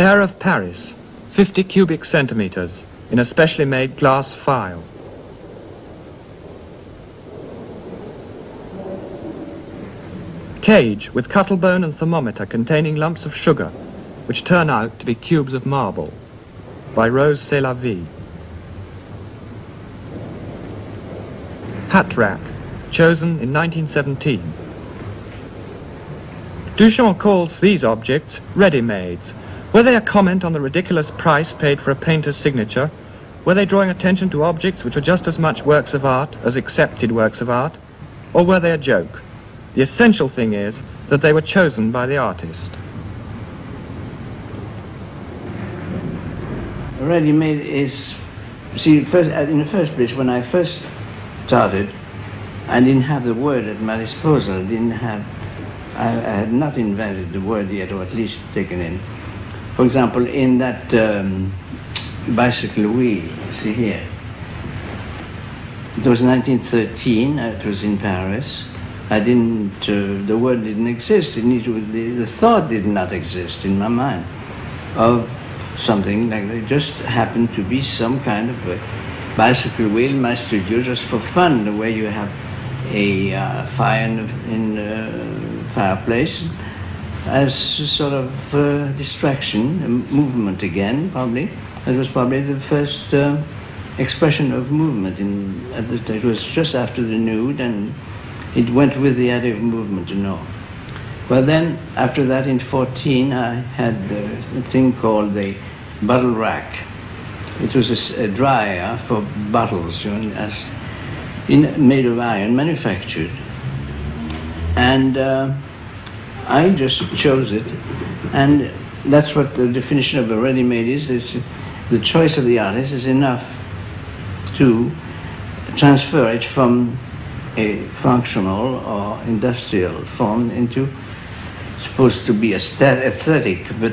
Air of Paris, 50 cubic centimeters, in a specially made glass phial. Cage with cuttlebone and thermometer containing lumps of sugar, which turn out to be cubes of marble, by Rose C'est la Vie. Hat rack, chosen in 1917. Duchamp calls these objects ready-mades. Were they a comment on the ridiculous price paid for a painter's signature? Were they drawing attention to objects which were just as much works of art as accepted works of art? Or were they a joke? The essential thing is that they were chosen by the artist. Ready-made is, see, first, in the first place, when I first started, I didn't have the word at my disposal. I had not invented the word yet, or at least taken in. For example, in that bicycle wheel, see here, it was 1913, it was in Paris. The word didn't exist. The thought did not exist in my mind of something like that. It just happened to be some kind of a bicycle wheel in my studio just for fun, the way you have a fire in the fireplace as a sort of distraction, a movement again, probably. It was probably the first expression of movement. It was just after the nude, and it went with the idea of movement, you know. Well then, after that in 14, I had a thing called the bottle rack. It was a dryer for bottles, you know, made of iron, manufactured. And I just chose it, and that's what the definition of a ready-made is. The choice of the artist is enough to transfer it from a functional or industrial form into supposed to be aesthetic, but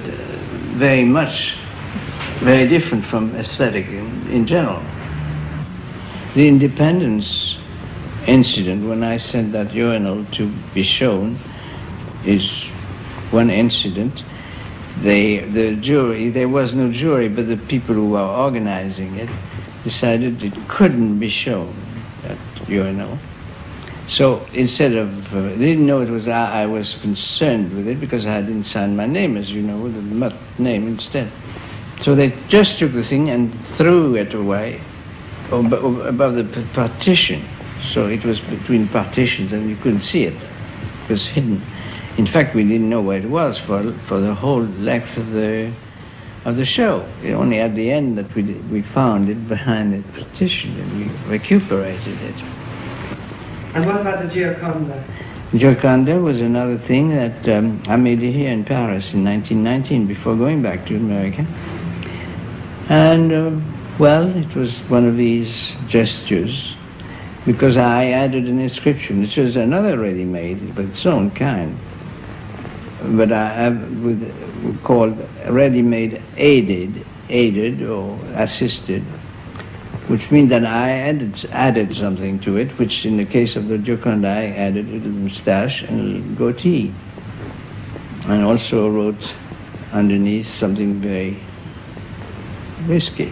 very different from aesthetic in general. The Independence incident, when I sent that urinal to be shown, is one incident. The jury, there was no jury, but the people who were organizing it decided it couldn't be shown, that urinal. So instead of, they didn't know it was I was concerned with it because I didn't sign my name, as you know, with the name instead. So they just took the thing and threw it away above the partition. So it was between partitions and you couldn't see it. It was hidden. In fact, we didn't know where it was for the whole length of the show. It only at the end that we found it behind the partition and we recuperated it. And what about the Gioconda? Gioconda was another thing that I made here in Paris in 1919 before going back to America. And, well, it was one of these gestures because I added an inscription, which was another ready-made, but its own kind. But I have called ready-made aided or assisted, which means that I added something to it, which in the case of the Gioconda, I added a little moustache and a little goatee. And also wrote underneath something very risky.